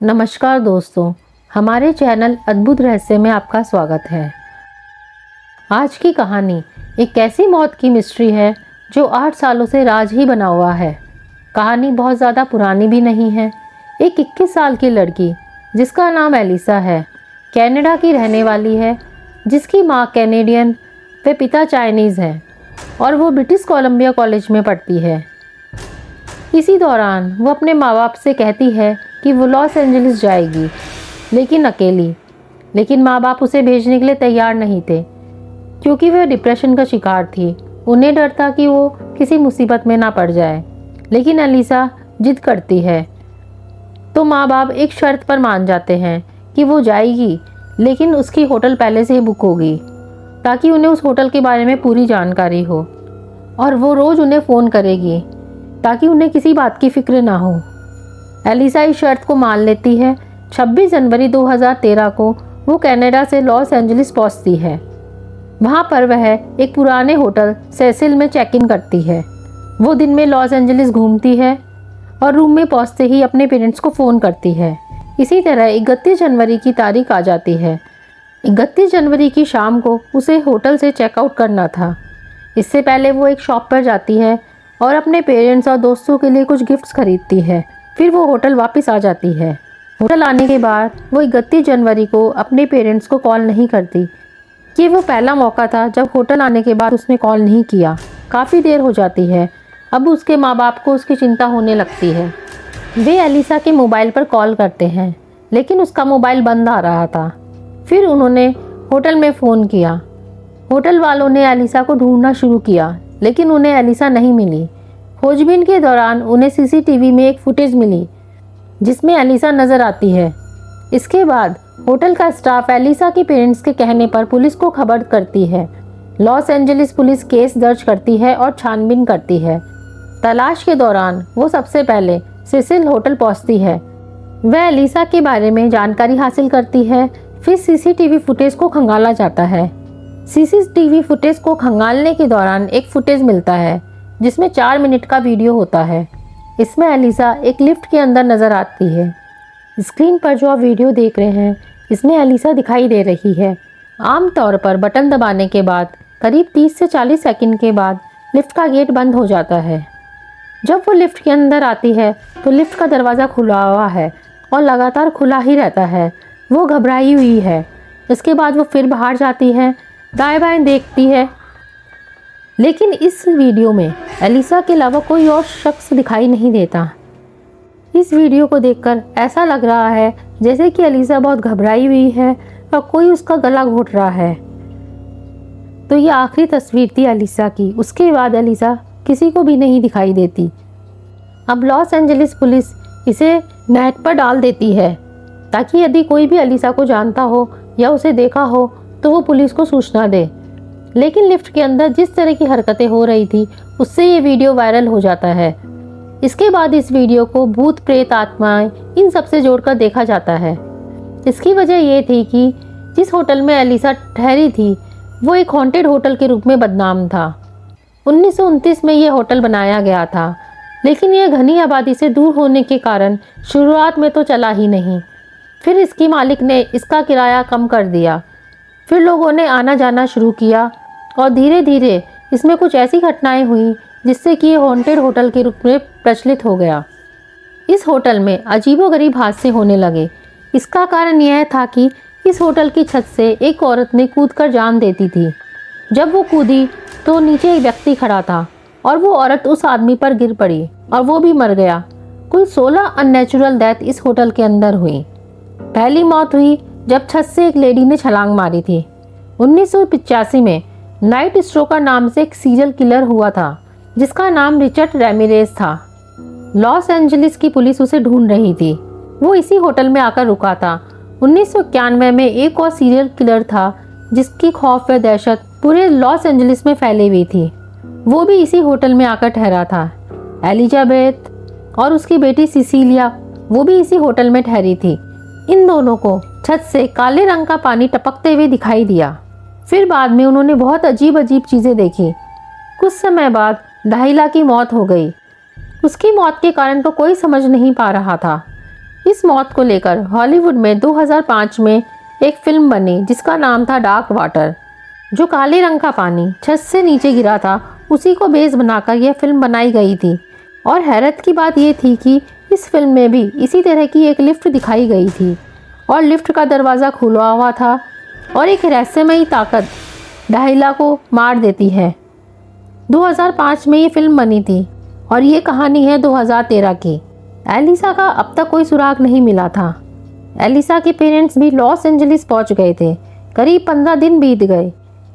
नमस्कार दोस्तों, हमारे चैनल अद्भुत रहस्य में आपका स्वागत है। आज की कहानी एक ऐसी मौत की मिस्ट्री है जो 8 सालों से राज ही बना हुआ है। कहानी बहुत ज़्यादा पुरानी भी नहीं है। एक 21 साल की लड़की जिसका नाम एलिसा है, कनाडा की रहने वाली है, जिसकी माँ कैनेडियन व पिता चाइनीज़ है और वो ब्रिटिश कोलंबिया कॉलेज में पढ़ती है। इसी दौरान वो अपने माँ बाप से कहती है कि वो लॉस एंजलिस जाएगी, लेकिन अकेली। लेकिन माँ बाप उसे भेजने के लिए तैयार नहीं थे क्योंकि वह डिप्रेशन का शिकार थी। उन्हें डर था कि वो किसी मुसीबत में ना पड़ जाए। लेकिन एलिसा जिद करती है तो माँ बाप एक शर्त पर मान जाते हैं कि वो जाएगी, लेकिन उसकी होटल पहले से ही बुक होगी ताकि उन्हें उस होटल के बारे में पूरी जानकारी हो और वो रोज़ उन्हें फ़ोन करेगी ताकि उन्हें किसी बात की फिक्र ना हो। एलिसा इस शर्त को मान लेती है। 26 जनवरी 2013 को वो कनाडा से लॉस एंजलिस पहुंचती है। वहां पर वह एक पुराने होटल सेसिल में चेक इन करती है। वो दिन में लॉस एंजलिस घूमती है और रूम में पहुंचते ही अपने पेरेंट्स को फ़ोन करती है। इसी तरह 31 जनवरी की तारीख आ जाती है। 31 जनवरी की शाम को उसे होटल से चेकआउट करना था। इससे पहले वो एक शॉप पर जाती है और अपने पेरेंट्स और दोस्तों के लिए कुछ गिफ्ट्स खरीदती है। फिर वो होटल वापस आ जाती है। होटल आने के बाद वो 31 जनवरी को अपने पेरेंट्स को कॉल नहीं करती। ये वो पहला मौका था जब होटल आने के बाद उसने कॉल नहीं किया। काफ़ी देर हो जाती है। अब उसके माँ बाप को उसकी चिंता होने लगती है। वे एलिसा के मोबाइल पर कॉल करते हैं, लेकिन उसका मोबाइल बंद आ रहा था। फिर उन्होंने होटल में फ़ोन किया। होटल वालों ने एलिसा को ढूंढना शुरू किया, लेकिन उन्हें एलिसा नहीं मिली। खोजबीन के दौरान उन्हें सीसीटीवी में एक फुटेज मिली जिसमें एलिसा नज़र आती है। इसके बाद होटल का स्टाफ एलिसा के पेरेंट्स के कहने पर पुलिस को खबर करती है। लॉस एंजलिस पुलिस केस दर्ज करती है और छानबीन करती है। तलाश के दौरान वो सबसे पहले सेसिल होटल पहुंचती है। वह एलिसा के बारे में जानकारी हासिल करती है। फिर सीसीटीवी फुटेज को खंगाला जाता है। सीसीटीवी फुटेज को खंगालने के दौरान एक फुटेज मिलता है जिसमें 4 मिनट का वीडियो होता है। इसमें एलिसा एक लिफ्ट के अंदर नज़र आती है। स्क्रीन पर जो आप वीडियो देख रहे हैं, इसमें एलिसा दिखाई दे रही है। आमतौर पर बटन दबाने के बाद करीब 30 से 40 सेकंड के बाद लिफ्ट का गेट बंद हो जाता है। जब वो लिफ्ट के अंदर आती है तो लिफ्ट का दरवाज़ा खुला हुआ है और लगातार खुला ही रहता है। वो घबराई हुई है। इसके बाद वो फिर बाहर जाती है, दाएं बाएं देखती है, लेकिन इस वीडियो में एलिसा के अलावा कोई और शख्स दिखाई नहीं देता। इस वीडियो को देखकर ऐसा लग रहा है जैसे कि एलिसा बहुत घबराई हुई है और कोई उसका गला घोट रहा है। तो ये आखिरी तस्वीर थी एलिसा की। उसके बाद एलिसा किसी को भी नहीं दिखाई देती। अब लॉस एंजलिस पुलिस इसे नेट पर डाल देती है ताकि यदि कोई भी एलिसा को जानता हो या उसे देखा हो तो वो पुलिस को सूचना दे। लेकिन लिफ्ट के अंदर जिस तरह की हरकतें हो रही थी उससे ये वीडियो वायरल हो जाता है। इसके बाद इस वीडियो को भूत प्रेत आत्माएं इन सब से जोड़कर देखा जाता है। इसकी वजह ये थी कि जिस होटल में एलिसा ठहरी थी वो एक हॉन्टेड होटल के रूप में बदनाम था। 1929 में ये होटल बनाया गया था, लेकिन यह घनी आबादी से दूर होने के कारण शुरुआत में तो चला ही नहीं। फिर इसकी मालिक ने इसका किराया कम कर दिया। फिर लोगों ने आना जाना शुरू किया और धीरे धीरे इसमें कुछ ऐसी घटनाएं हुई जिससे कि ये हॉन्टेड होटल के रूप में प्रचलित हो गया। इस होटल में अजीबोगरीब हादसे होने लगे। इसका कारण यह था कि इस होटल की छत से एक औरत ने कूदकर जान देती थी। जब वो कूदी तो नीचे एक व्यक्ति खड़ा था और वो औरत उस आदमी पर गिर पड़ी और वो भी मर गया। कुल 16 अननेचुरल डेथ इस होटल के अंदर हुई। पहली मौत हुई जब छत से एक लेडी ने छलांग मारी थी। 1985 में नाइट स्टोकर नाम से एक सीरियल किलर हुआ था जिसका नाम रिचर्ड रैमिरेज था। लॉस एंजलिस की पुलिस उसे ढूंढ रही थी। वो इसी होटल में आकर रुका था। 1991 में एक और सीरियल किलर था जिसकी खौफ व दहशत पूरे लॉस एंजलिस में फैली हुई थी। वो भी इसी होटल में आकर ठहरा था। एलिजाबेथ और उसकी बेटी सिसिलिया वो भी इसी होटल में ठहरी थी। इन दोनों को छत से काले रंग का पानी टपकते हुए दिखाई दिया। फिर बाद में उन्होंने बहुत अजीब अजीब चीज़ें देखी। कुछ समय बाद डाहिला की मौत हो गई। उसकी मौत के कारण तो कोई समझ नहीं पा रहा था। इस मौत को लेकर हॉलीवुड में 2005 में एक फिल्म बनी जिसका नाम था डार्क वाटर। जो काले रंग का पानी छत से नीचे गिरा था, उसी को बेस बनाकर यह फिल्म बनाई गई थी। और हैरत की बात यह थी कि इस फिल्म में भी इसी तरह की एक लिफ्ट दिखाई गई थी और लिफ्ट का दरवाज़ा खुला हुआ था और एक रहस्यमयी ताकत डाहिला को मार देती है। 2005 में ये फिल्म बनी थी और ये कहानी है 2013 की। एलिसा का अब तक कोई सुराग नहीं मिला था। एलिसा के पेरेंट्स भी लॉस एंजलिस पहुंच गए थे। करीब 15 दिन बीत गए।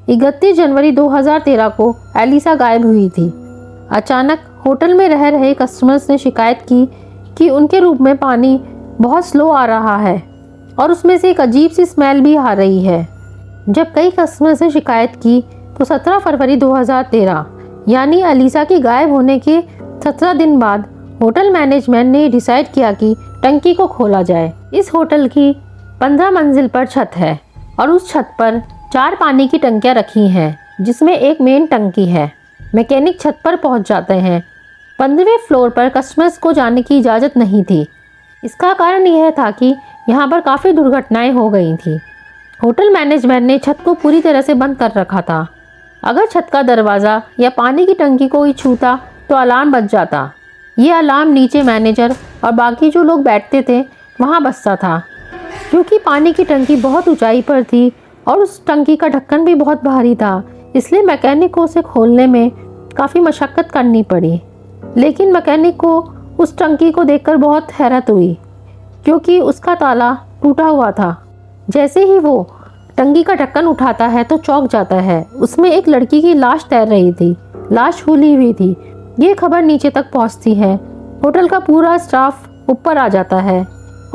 31 जनवरी 2013 को एलिसा गायब हुई थी। अचानक होटल में रह रहे कस्टमर्स ने शिकायत की कि उनके रूम में पानी बहुत स्लो आ रहा है और उसमें से एक अजीब सी स्मेल भी आ रही है। जब कई कस्टमर्स ने शिकायत की तो 17 फरवरी 2013 यानी एलिसा के गायब होने के 17 दिन बाद होटल मैनेजमेंट ने डिसाइड किया कि टंकी को खोला जाए। इस होटल की 15 मंजिल पर छत है और उस छत पर 4 पानी की टंकियां रखी हैं जिसमें एक मेन टंकी है। मैकेनिक छत पर पहुंच जाते हैं। 15वें फ्लोर पर कस्टमर्स को जाने की इजाज़त नहीं थी। इसका कारण यह था कि यहाँ पर काफ़ी दुर्घटनाएं हो गई थी। होटल मैनेजमेंट ने छत को पूरी तरह से बंद कर रखा था। अगर छत का दरवाज़ा या पानी की टंकी को ही छूता तो अलार्म बज जाता। ये अलार्म नीचे मैनेजर और बाकी जो लोग बैठते थे वहाँ बजता था। क्योंकि पानी की टंकी बहुत ऊंचाई पर थी और उस टंकी का ढक्कन भी बहुत भारी था, इसलिए मैकेनिक को उसे खोलने में काफ़ी मशक्क़त करनी पड़ी। लेकिन मैकेनिक को उस टंकी को देखकर बहुत हैरत हुई क्योंकि उसका ताला टूटा हुआ था। जैसे ही वो टंकी का ढक्कन उठाता है तो चौंक जाता है। उसमें एक लड़की की लाश तैर रही थी। लाश फूली हुई थी। ये खबर नीचे तक पहुंचती है। होटल का पूरा स्टाफ ऊपर आ जाता है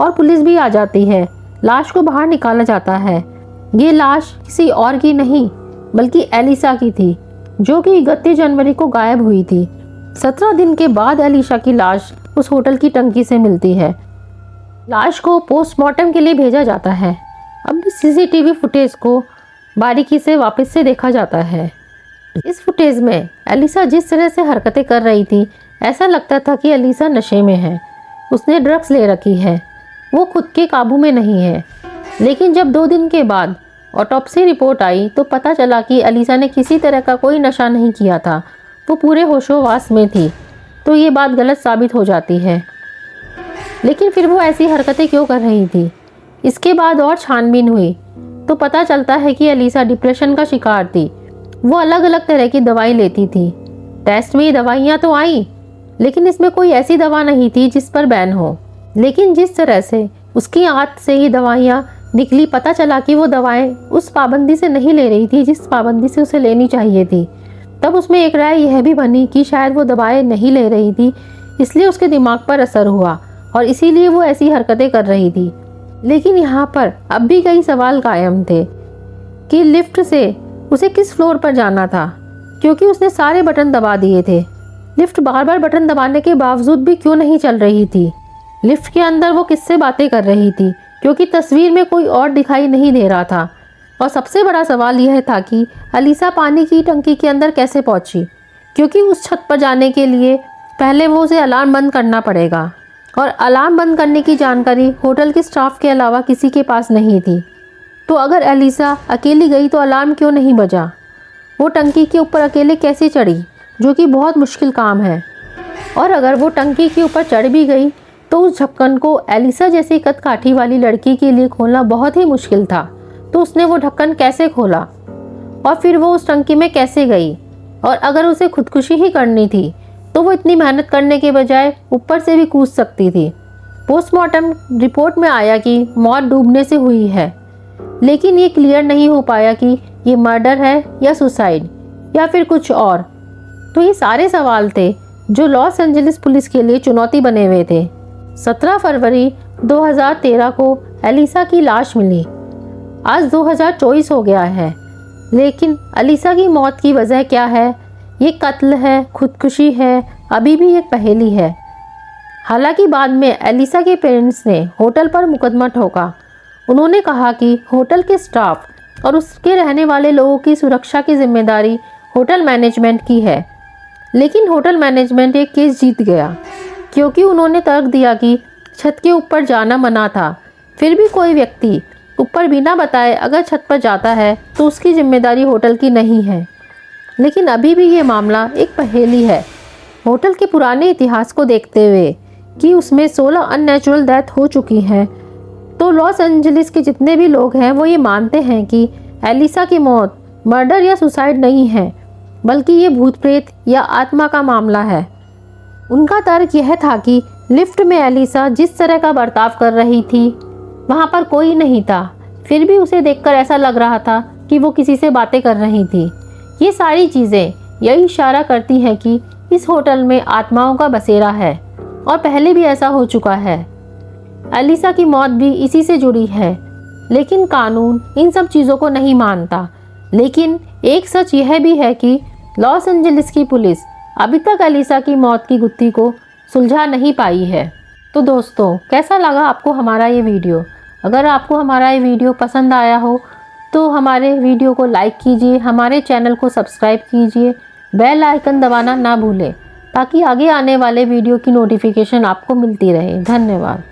और पुलिस भी आ जाती है। लाश को बाहर निकाला जाता है। ये लाश किसी और की नहीं बल्कि एलिसा की थी, जो कि 31 जनवरी को गायब हुई थी। 17 दिन के बाद एलिसा की लाश उस होटल की टंकी से मिलती है। लाश को पोस्टमार्टम के लिए भेजा जाता है। अब सीसीटीवी फुटेज को बारीकी से वापस से देखा जाता है। इस फुटेज में एलिसा जिस तरह से हरकतें कर रही थी, ऐसा लगता था कि एलिसा नशे में है। उसने ड्रग्स ले रखी है। वो खुद के काबू में नहीं है। लेकिन जब 2 दिन के बाद ऑटोप्सी रिपोर्ट आई तो पता चला कि एलिसा ने किसी तरह का कोई नशा नहीं किया था। वो पूरे होशोवास में थी। तो ये बात गलत साबित हो जाती है। लेकिन फिर वो ऐसी हरकतें क्यों कर रही थी? इसके बाद और छानबीन हुई तो पता चलता है कि एलिसा डिप्रेशन का शिकार थी। वो अलग अलग तरह की दवाई लेती थी। टेस्ट में ये दवाइयाँ तो आई, लेकिन इसमें कोई ऐसी दवा नहीं थी जिस पर बैन हो। लेकिन जिस तरह से उसकी आंत से ये दवाइयाँ निकली, पता चला कि वो दवाएं उस पाबंदी से नहीं ले रही थी जिस पाबंदी से उसे लेनी चाहिए थी। तब उसमें एक राय यह भी बनी कि शायद वो दवाएं नहीं ले रही थी, इसलिए उसके दिमाग पर असर हुआ और इसीलिए वो ऐसी हरकतें कर रही थी। लेकिन यहाँ पर अब भी कई सवाल कायम थे कि लिफ्ट से उसे किस फ्लोर पर जाना था, क्योंकि उसने सारे बटन दबा दिए थे। लिफ्ट बार बार बटन दबाने के बावजूद भी क्यों नहीं चल रही थी? लिफ्ट के अंदर वो किससे बातें कर रही थी, क्योंकि तस्वीर में कोई और दिखाई नहीं दे रहा था। और सबसे बड़ा सवाल यह था कि एलिसा पानी की टंकी के अंदर कैसे पहुंची, क्योंकि उस छत पर जाने के लिए पहले वो उसे अलार्म बंद करना पड़ेगा और अलार्म बंद करने की जानकारी होटल के स्टाफ के अलावा किसी के पास नहीं थी। तो अगर एलिसा अकेली गई तो अलार्म क्यों नहीं बजा? वो टंकी के ऊपर अकेले कैसे चढ़ी, जो कि बहुत मुश्किल काम है। और अगर वो टंकी के ऊपर चढ़ भी गई तो उस ढक्कन को एलिसा जैसी कदकाठी वाली लड़की के लिए खोलना बहुत ही मुश्किल था। तो उसने वो ढक्कन कैसे खोला और फिर वो उस टंकी में कैसे गई? और अगर उसे खुदकुशी ही करनी थी तो वो इतनी मेहनत करने के बजाय ऊपर से भी कूद सकती थी। पोस्टमार्टम रिपोर्ट में आया कि मौत डूबने से हुई है, लेकिन ये क्लियर नहीं हो पाया कि ये मर्डर है या सुसाइड या फिर कुछ और। तो ये सारे सवाल थे जो लॉस एंजलिस पुलिस के लिए चुनौती बने हुए थे। 17 फरवरी 2013 को एलिसा की लाश मिली। आज 2024 हो गया है, लेकिन एलिसा की मौत की वजह क्या है? ये कत्ल है, खुदकुशी है, अभी भी एक पहेली है। हालांकि बाद में एलिसा के पेरेंट्स ने होटल पर मुकदमा ठोका। उन्होंने कहा कि होटल के स्टाफ और उसके रहने वाले लोगों की सुरक्षा की जिम्मेदारी होटल मैनेजमेंट की है। लेकिन होटल मैनेजमेंट एक केस जीत गया, क्योंकि उन्होंने तर्क दिया कि छत के ऊपर जाना मना था, फिर भी कोई व्यक्ति ऊपर बिना बताए अगर छत पर जाता है तो उसकी जिम्मेदारी होटल की नहीं है। लेकिन अभी भी ये मामला एक पहेली है। होटल के पुराने इतिहास को देखते हुए कि उसमें 16 अननेचुरल डेथ हो चुकी हैं, तो लॉस एंजलिस के जितने भी लोग हैं वो ये मानते हैं कि एलिसा की मौत मर्डर या सुसाइड नहीं है, बल्कि ये भूत प्रेत या आत्मा का मामला है। उनका तर्क यह था कि लिफ्ट में एलिसा जिस तरह का बर्ताव कर रही थी वहाँ पर कोई नहीं था, फिर भी उसे देखकर ऐसा लग रहा था कि वो किसी से बातें कर रही थी। ये सारी चीज़ें यही इशारा करती हैं कि इस होटल में आत्माओं का बसेरा है और पहले भी ऐसा हो चुका है। एलिसा की मौत भी इसी से जुड़ी है, लेकिन कानून इन सब चीज़ों को नहीं मानता। लेकिन एक सच यह भी है कि लॉस एंजलिस की पुलिस अभी तक एलिसा की मौत की गुत्थी को सुलझा नहीं पाई है। तो दोस्तों, कैसा लगा आपको हमारा ये वीडियो? अगर आपको हमारा ये वीडियो पसंद आया हो तो हमारे वीडियो को लाइक कीजिए, हमारे चैनल को सब्सक्राइब कीजिए, बेल आइकन दबाना ना भूलें ताकि आगे आने वाले वीडियो की नोटिफिकेशन आपको मिलती रहे। धन्यवाद।